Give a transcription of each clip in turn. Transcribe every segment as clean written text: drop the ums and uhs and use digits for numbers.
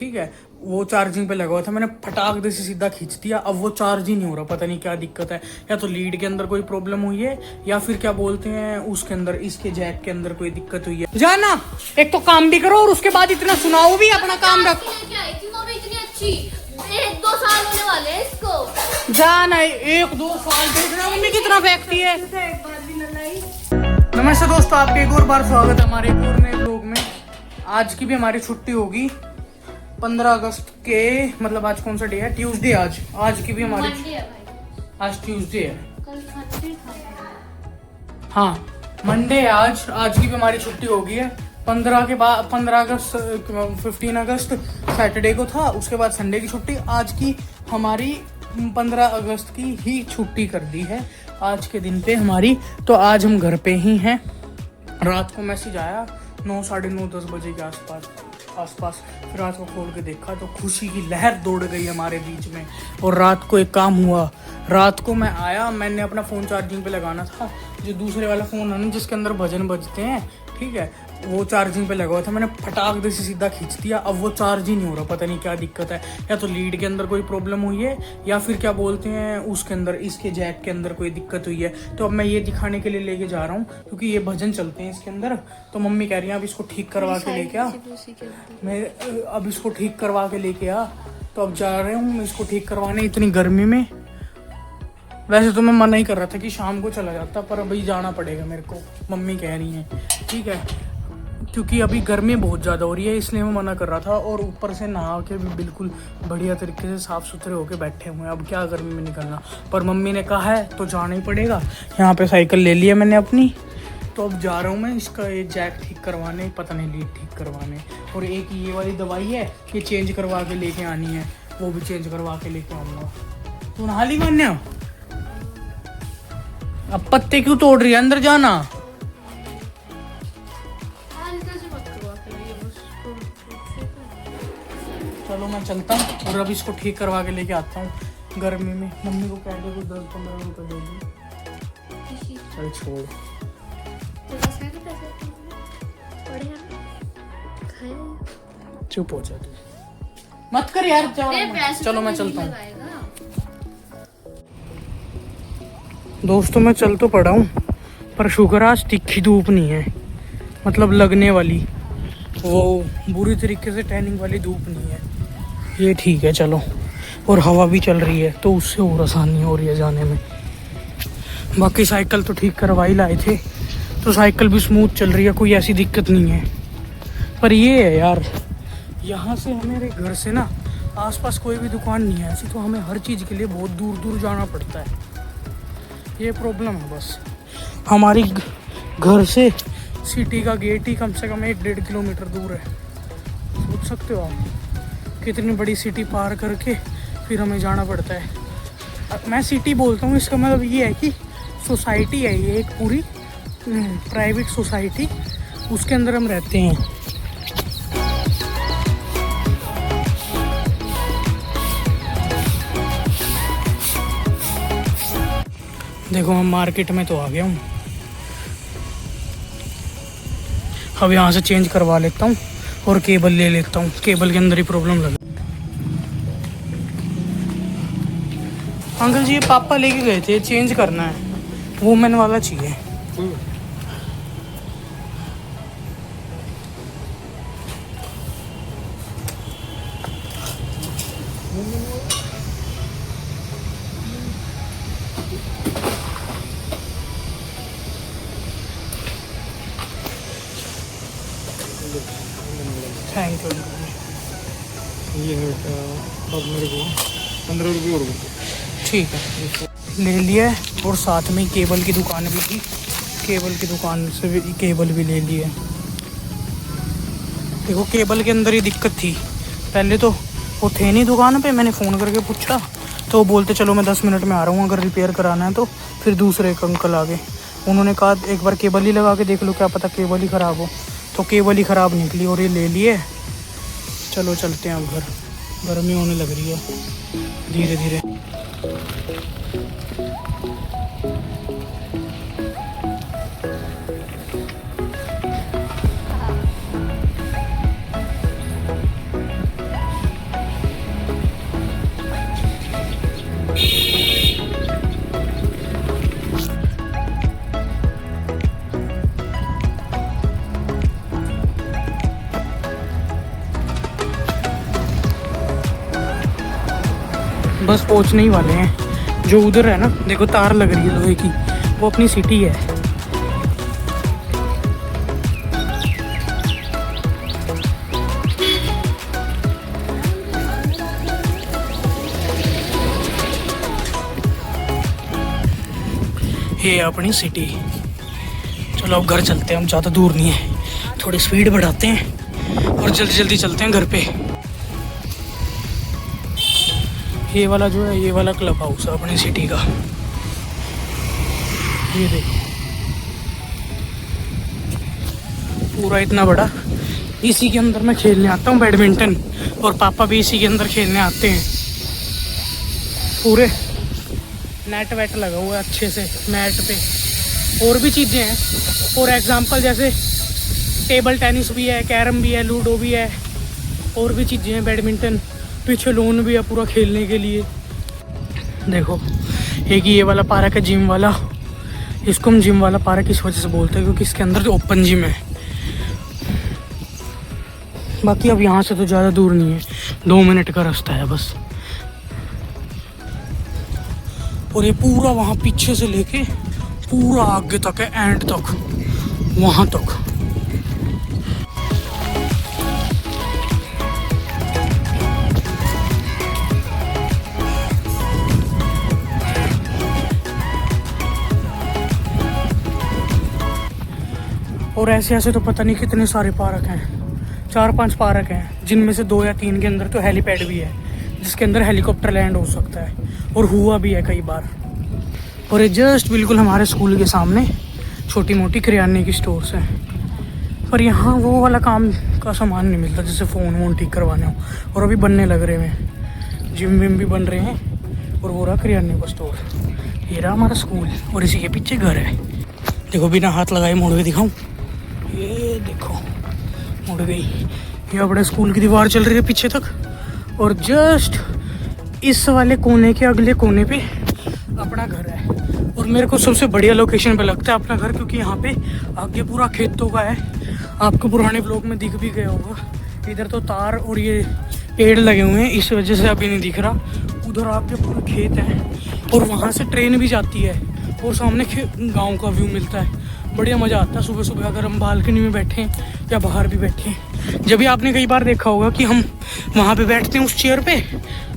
ठीक है। वो चार्जिंग पे लगा हुआ था, मैंने फटाक दे से सीधा खींच दिया। अब वो चार्ज ही नहीं हो रहा, पता नहीं क्या दिक्कत है। या तो लीड के अंदर कोई प्रॉब्लम हुई है या फिर क्या बोलते हैं उसके अंदर, इसके जैक के अंदर कोई दिक्कत हुई है। जाना, एक तो काम भी करो और उसके बाद इतना सुनाओ भी, अपना काम रख। इतनी अच्छी 1-2 साल होने वाले हैं इसको। जाना 1-2 साल देखना मम्मी कितना फेंकती है। नमस्ते दोस्तों, आपका एक और बार स्वागत है हमारे एक और नए ब्लॉग में। आज की भी हमारी छुट्टी होगी 15 अगस्त के, मतलब आज कौन सा डे है? ट्यूसडे। आज की भी हमारी आज ट्यूसडे है। हाँ मंडे है आज की भी हमारी छुट्टी होगी है। 15 के बाद 15 अगस्त 15 अगस्त सैटरडे को था, उसके बाद संडे की छुट्टी। आज की हमारी 15 अगस्त की ही छुट्टी कर दी है आज के दिन पे हमारी। तो आज हम घर पे ही हैं। रात को मैसेज आया 9, साढ़े 9, 10 बजे के आसपास। फिर रात को खोल के देखा तो खुशी की लहर दौड़ गई हमारे बीच में। और रात को एक काम हुआ, रात को मैं आया, मैंने अपना फ़ोन चार्जिंग पे लगाना था। जो दूसरे वाला फ़ोन है ना जिसके अंदर भजन बजते हैं, ठीक है, वो चार्जिंग पे लगा हुआ था, मैंने फटाक दे से सीधा खींच दिया। अब वो चार्ज ही नहीं हो रहा, पता नहीं क्या दिक्कत है। या तो लीड के अंदर कोई प्रॉब्लम हुई है या फिर क्या बोलते हैं उसके अंदर, इसके जैक के अंदर कोई दिक्कत हुई है। तो अब मैं ये दिखाने के लिए लेके जा रहा हूँ क्योंकि ये भजन चलते हैं इसके अंदर। तो मम्मी कह रही है अब इसको ठीक करवा के लेके आ। मैं अब इसको ठीक करवा के लेके आ। तो अब जा रहे हूँ इसको ठीक करवाने इतनी गर्मी में। वैसे तो मैं मना ही कर रहा था कि शाम को चला जाता, पर अभी जाना पड़ेगा मेरे को, मम्मी कह रही हैं, ठीक है, क्योंकि अभी गर्मी बहुत ज़्यादा हो रही है, इसलिए मैं मना कर रहा था। और ऊपर से नहा के भी बिल्कुल बढ़िया तरीके से साफ़ सुथरे होके बैठे हुए हैं। अब क्या गर्मी में निकलना, पर मम्मी ने कहा है तो जाना ही पड़ेगा। यहाँ पे साइकिल ले ली है मैंने अपनी, तो अब जा रहा हूँ मैं इसका ये जैक ठीक करवाने, पता नहीं लीड ठीक करवाने। और एक ये वाली दवाई है, ये चेंज करवा के लेके आनी है, वो भी चेंज करवा के लेके आऊँगा। तू नहा ली मान्या? अब पत्ते क्यों तोड़ रही है? अंदर जाना। चलो मैं चलता हूँ और अब इसको ठीक करवा के लेके आता हूँ। गर्मी में मम्मी को कह दे 10-15 रुपए दे दी। चल छोड़, चुप हो जा तू, मत कर यार। चलो मैं चलता हूँ। दोस्तों मैं चल तो पड़ा हूँ, पर शुक्र आज तीखी धूप नहीं है, मतलब लगने वाली, वो बुरी तरीके से टैनिंग वाली धूप नहीं है, ये ठीक है। चलो, और हवा भी चल रही है तो उससे और आसानी हो रही है जाने में। बाकी साइकिल तो ठीक करवा ही लाए थे, तो साइकिल भी स्मूथ चल रही है, कोई ऐसी दिक्कत नहीं है। पर ये है यार, यहाँ से हमारे घर से ना आसपास कोई भी दुकान नहीं है ऐसी, तो हमें हर चीज़ के लिए बहुत दूर दूर जाना पड़ता है। ये प्रॉब्लम है बस। हमारी घर से सिटी का गेट ही कम से कम 1-1.5 किलोमीटर दूर है। सोच सकते हो आप, कितनी बड़ी सिटी पार करके फिर हमें जाना पड़ता है। मैं सिटी बोलता हूँ, इसका मतलब ये है कि सोसाइटी है ये, एक पूरी प्राइवेट सोसाइटी, उसके अंदर हम रहते हैं। देखो मैं मार्केट में तो आ गया हूँ, अब यहाँ से चेंज करवा लेता हूँ और केबल ले लेता हूँ, केबल के अंदर ही प्रॉब्लम लगा। अंकल जी ये पापा लेके गए थे, चेंज करना है, वुमेन वाला चाहिए। Thank you. ये है अब मेरे को 15 रुपये और ठीक है, ले लिया है। और साथ में केबल की दुकान भी थी, केबल की दुकान से भी केबल भी ले लिए। देखो केबल के अंदर ही दिक्कत थी, पहले तो वो थे नहीं दुकान पे, मैंने फ़ोन करके पूछा तो वो बोलते चलो मैं 10 मिनट में आ रहा हूँ, अगर रिपेयर कराना है तो। फिर दूसरे एक अंकल आ गए, उन्होंने कहा एक बार केबल ही लगा के देख लो, क्या पता केबल ही ख़राब हो। तो केबल ही ख़राब निकली और ये ले लिए। चलो चलते हैं अब घर, गर्मी होने लग रही है धीरे धीरे। बस पहुंचने ही वाले हैं। जो उधर है ना, देखो तार लग रही है लोहे की, वो अपनी सिटी है। ये अपनी सिटी। चलो अब घर चलते हैं, हम ज़्यादा दूर नहीं है, थोड़ी स्पीड बढ़ाते हैं और जल्दी जल्दी चलते हैं घर पे। ये वाला जो है, ये वाला क्लब हाउस है अपनी सिटी का। ये देखो पूरा इतना बड़ा, इसी के अंदर मैं खेलने आता हूँ बैडमिंटन, और पापा भी इसी के अंदर खेलने आते हैं। पूरे नेट वेट लगा हुआ है अच्छे से नेट पे, और भी चीज़ें हैं फॉर एग्जांपल जैसे टेबल टेनिस भी है, कैरम भी है, लूडो भी है, और भी चीज़ें हैं, बैडमिंटन, पीछे लॉन भी है पूरा खेलने के लिए। देखो एक ये वाला पार्क है जिम वाला, इसको हम जिम वाला पार्क इस वजह से बोलते हैं क्योंकि इसके अंदर ओपन जिम है। बाकी अब यहाँ से तो ज़्यादा दूर नहीं है, 2 मिनट का रास्ता है बस। और ये पूरा वहाँ पीछे से लेके पूरा आगे तक है, एंड तक, वहाँ तक। और ऐसे ऐसे तो पता नहीं कितने सारे पार्क हैं, 4-5 पार्क हैं, जिनमें से 2 या 3 के अंदर तो हेलीपैड भी है, जिसके अंदर हेलीकॉप्टर लैंड हो सकता है, और हुआ भी है कई बार। और ये जस्ट बिल्कुल हमारे स्कूल के सामने छोटी मोटी किराने की स्टोर्स हैं, पर यहाँ वो वाला काम का सामान नहीं मिलता जैसे फ़ोन वोन ठीक करवाने हो। और अभी बनने लग रहे हैं, जिम विम भी बन रहे हैं, और वो रहा किराने का स्टोर। ये रहा हमारा स्कूल, और इसी के पीछे घर है। देखो बिना हाथ लगाए मोड़ के दिखाऊँ, ये देखो मुड़ गई। ये अपने स्कूल की दीवार चल रही है पीछे तक, और जस्ट इस वाले कोने के अगले कोने पे अपना घर है। और मेरे को सबसे बढ़िया लोकेशन पे लगता है अपना घर, क्योंकि यहाँ पे आगे पूरा खेतों का है। आपको पुराने ब्लॉग में दिख भी गया होगा, इधर तो तार और ये पेड़ लगे हुए हैं, इस वजह से अभी नहीं दिख रहा। उधर आपके पूरे खेत हैं, और वहाँ से ट्रेन भी जाती है, और सामने गाँव का व्यू मिलता है। बढ़िया मज़ा आता है सुबह सुबह अगर हम बालकनी में बैठे या बाहर भी बैठे। जब भी आपने कई बार देखा होगा कि हम वहाँ पे बैठते हैं उस चेयर पे,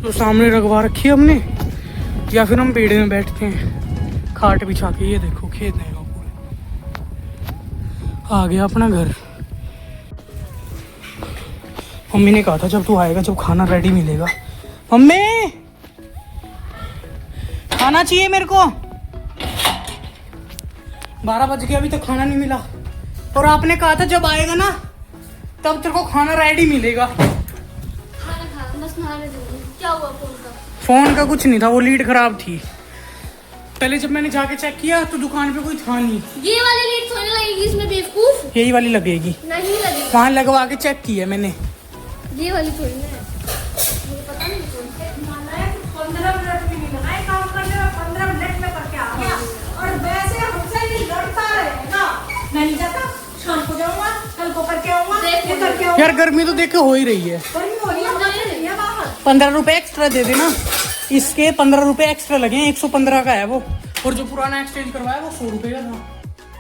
तो सामने रखवा रखी है हमने, या फिर हम पेड़ में बैठते हैं खाट बिछा के। ये देखो खेत है पूरे, आ गया अपना घर। मम्मी ने कहा था जब तू आएगा, जब खाना रेडी मिलेगा। मम्मी खाना चाहिए मेरे को, 12 बज गए अभी तक खाना नहीं मिला, और आपने कहा था जब आएगा ना तब तेरे को खाना रेडी मिलेगा। खाना खा बस नहाने दूंगी। क्या हुआ फोन का कुछ नहीं था, वो लीड खराब थी। पहले जब मैंने जाके चेक किया तो दुकान पे कोई था नहीं। ये वाली लीड थोड़ी लगेगी इसमें बेवकूफ, यही वाली लगेगी। नहीं लगेगी, वहाँ लगवा के चेक किया मैंने। ये वाली थोड़ी ना है, मुझे पता नहीं कौन सी। 15 मिनट भी नहीं लगाए काम करने में, 15 मिनट में करके आ गया। और वैसे हमसे नहीं लड़ता रहेगा, मैं नहीं जाता, शाम को जाऊंगा, कल को करके आऊंगा, ये करके आऊंगा। यार गर्मी तो देखो हो ही रही है। गर्मी हो रही है, बाहर नहीं है बाहर। 15 रुपए एक्स्ट्रा दे देना, इसके 15 रुपए एक्स्ट्रा लगे, 115 का है वो। और जो पुराना एक्सचेंज करवाया वो 100 रुपए का था,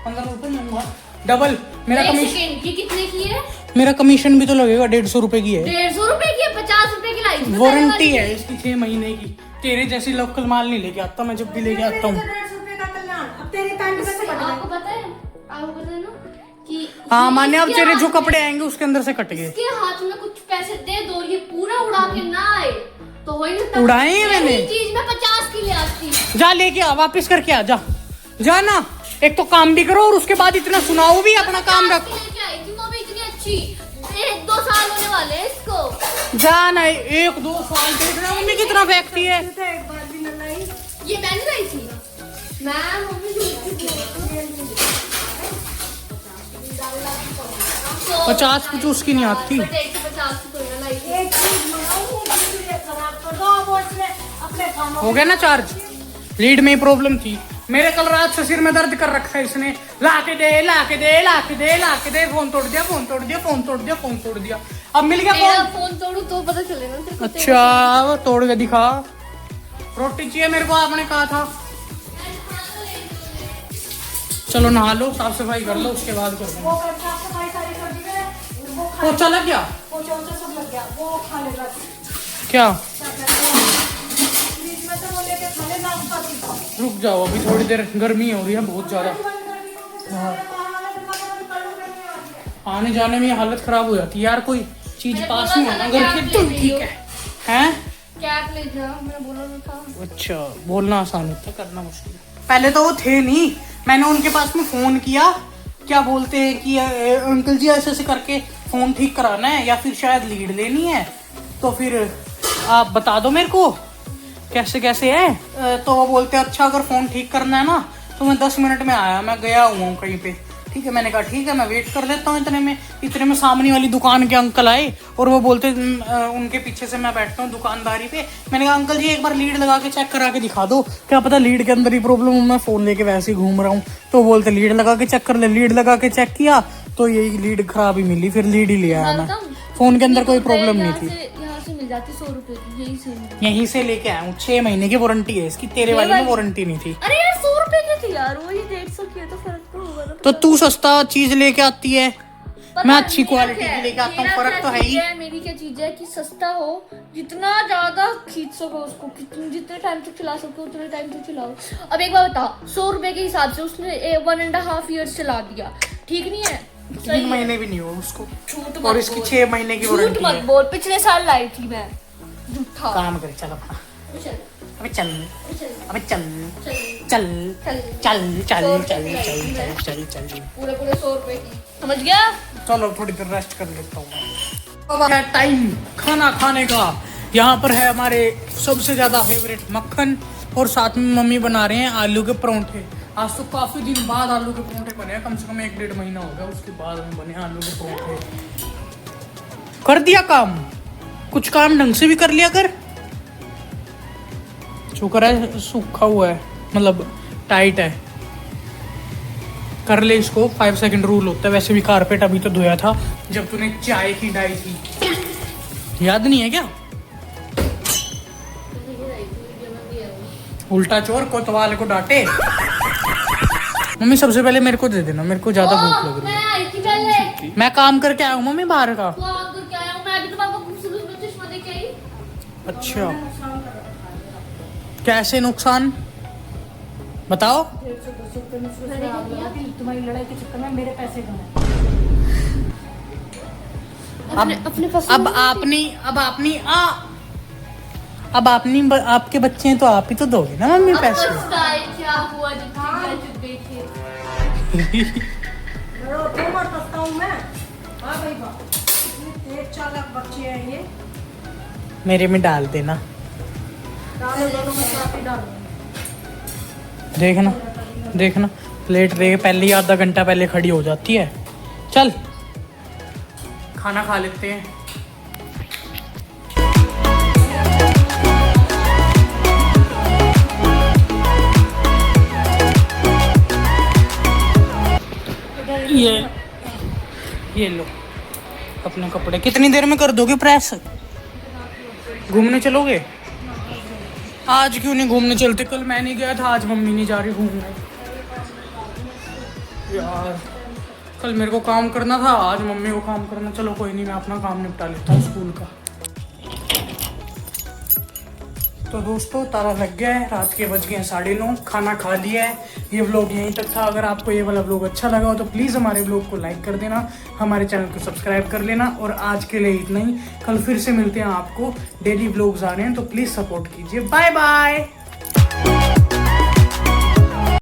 15 रुपए महंगा डबल। मेरा कमीशन, ये कितने की है? मेरा कमीशन भी तो लगेगा, 150 रुपए की है। 150 रुपए की है, 50 रुपए की लाई। वारंटी है इसकी 6 महीने की। तेरे जैसी लोकल माल नहीं लेके आता मैं, जब भी लेके आता हूँ। 150 रुपए का कल्याण, अब तेरी पैंट में से कट गए। आपको पता है ना कि हाँ माने, अब तेरे जो कपड़े आएंगे उसके अंदर से कट गए। इसके हाथ में कुछ पैसे दे दो, ये पूरा उड़ा के ना आए तो हो ही नहीं। उड़ाए हैं मैंने। चीज में 50 की ले आती। जा लेके आ, वापस करके आ, जा जा ना। एक तो काम भी करो और उसके बाद इतना सुनाओ भी, अपना काम रखो। लेके आई थी वो भी इतनी अच्छी, 1-2 साल होने वाले हैं इसको। जा ना, 1-2 साल देख रहा मम्मी कितना फेंकती है। तो एक बार भी न लाई। ये मैंने लाई थी, मैं मम्मी झूठी बोल 50-50 की नहीं आती। 150 की कोई ना लाई थी। एक चीज मंगाऊं, दूसरी खराब कर दो, अब उसने अपने कामों हो गया ना चार्ज। लीड में ही प्रॉब्लम थी मेरे, कल रात से सिर में दर्द कर रखा है इसने। लाके दे लाके दे लाके दे लाके दे, फोन तोड़ दिया, फोन तोड़ दिया, फोन तोड़ दिया, फोन तोड़ दिया। अब मिल गया मेरा फोन। फोन तोड़ू तो पता चलेगा तेरे को। अच्छा वो तोड़ के दिखा। रोटी चाहिए मेरे को, आपने कहा था। चलो नहा लो, साफ सफाई कर लो, उसके बाद कर वो करके साफ सफाई सारी कर दी है, वो खा पोछा लग गया। पोछा वोछा सब लग गया, वो खा लेगा। क्या फ्रिज में से वो लेके खा ले नाश्ता की। रुक जाओ, अभी थोड़ी देर, गर्मी हो रही है बहुत ज्यादा। आने जाने में हालत खराब हो जाती है यार, कोई चीज पास में है ना घर के तो ठीक है। हैं कैप ले जाओ, मैंने बोला तो था। अच्छा, बोलना आसान होता है, करना मुश्किल है। पहले तो वो थे नहीं, मैंने उनके पास में फोन किया, क्या बोलते हैं कि अंकल जी ऐसे ऐसे करके फोन ठीक कराना है या फिर शायद लीड लेनी है, तो फिर आप बता दो मेरे को कैसे कैसे है। तो वो बोलते हैं अच्छा अगर फोन ठीक करना है ना तो मैं 10 मिनट में आया, मैं गया हुआ हूँ कहीं पे। ठीक है, मैंने कहा ठीक है मैं वेट कर लेता हूँ। इतने में सामने वाली दुकान के अंकल आए और वो बोलते उनके पीछे से मैं बैठता हूँ दुकानदारी पे। मैंने कहा अंकल जी एक बार लीड लगा के चेक करा के दिखा दो, क्या पता लीड के अंदर ही प्रॉब्लम हो, मैं फोन लेके वैसे ही घूम रहा हूँ। तो बोलते लीड लगा के चेक कर ले। लीड लगा के चेक किया तो यही लीड खराब ही मिली, फिर लीड ही ले आया मैं। फोन के अंदर कोई प्रॉब्लम नहीं थी। यहाँ से मिल जाती 100 रुपए की, यहीं से लेके आया हूँ, 6 महीने की वारंटी है इसकी, तेरे वाली में वारंटी नहीं थी। अरे यार 100 रुपए की थी यार, वो ये 150 की है तो फर्क तो होगा ना। तो तू सस्ता चीज लेके आती है, पता मैं अच्छी मेरा क्वालिटी क्या की है? लेके आता हूँ, मेरा फर्क क्या तो है चीज़ ही। मेरी क्या चीज है कि सस्ता हो, जितना ज्यादा खींच सको उसको, जितने टाइम तक चला सको उतने टाइम तक चलाओ। अब एक बार बताओ, 100 रुपए के हिसाब से उसने 1.5 ईयर्स चला दिया, ठीक नहीं है? 3 महीने भी नहीं हुआ उसको, झूठ मत और इसकी बोल। 6 महीने की झूठ वारंटी मत है। बोल, पिछले साल लाई थी मैं, झूठा। काम कर, चल अपना, चल अबे चल, चल अबे चल चल चल चल चल 100 चल रुपए चल की चल लाई थी चल मैं। चल चल। पूरे 100 रुपए की, समझ गया? चलो थोड़ी देर रेस्ट कर लेता हूँ। अब है टाइम खाना खाने का। यहाँ पर है हमारे सबसे ज्यादा फेवरेट मक्खन, और साथ में मम्मी बना रहे हैं आलू के परोंठे। आज तो काफी दिन बाद आलू के परोंठे बने हैं, कम से कम 1-1.5 महीना हो गया उसके बाद में बने आलू के परोंठे। कर दिया काम, कुछ काम ढंग से भी कर लिया कर। शुक्र है सूखा हुआ है, मतलब टाइट है, कर ले इसको। 5 सेकंड रूल होता है। वैसे भी कारपेट अभी तो धोया था जब तूने चाय की डाई थी, याद नहीं है क्या? उल्टा चोर कोतवाल को डांटे। मम्मी सबसे पहले मेरे को दे देना, मेरे को ज्यादा भूख लग रही मैं आई थी पहले, है। मैं काम करके आया हूँ मम्मी बाहर का। वो अंदर क्या आया हूँ मैं, अभी तो पापा सुबह सुबह चश्मा दे के आई। अच्छा, कैसे नुकसान बताओ? 150-200 रुपये में सुबह से आग लगा दी, तुम्हारी लड़ाई के चक्कर में मेरे पैसे गए। अपने पास अब आपके बच्चे हैं तो आप ही तो दोगे ना मम्मी पैसे। क्या हुआ जब चुप गई थी? क्यों मर सकता हूँ मैं? हाँ भाई बाप, इतने तेज चालाक बच्चे हैं ये। मेरे में डाल देना, डालो दोनों में काफी डालो। देखना देखना प्लेट रे पहले ही आधा घंटा पहले खड़ी हो जाती है। चल खाना खा लेते हैं। ये लो अपने कपड़े। कितनी देर में कर दोगे प्रेस? घूमने चलोगे? आज क्यों नहीं घूमने चलते? कल मैं नहीं गया था, आज मम्मी नहीं जा रही घूमने। यार कल मेरे को काम करना था, आज मम्मी को काम करना। चलो कोई नहीं, मैं अपना काम निपटा लेता हूँ स्कूल का। तो दोस्तों ताला लग गया है, रात के बज गए हैं 9:30, खाना खा लिया है। ये व्लॉग यहीं तक था। अगर आपको ये वाला व्लॉग अच्छा लगा हो तो प्लीज़ हमारे व्लॉग को लाइक कर देना, हमारे चैनल को सब्सक्राइब कर लेना। और आज के लिए इतना ही, कल फिर से मिलते हैं आपको। डेली व्लॉग्स आ रहे हैं तो प्लीज़ सपोर्ट कीजिए। Bye bye.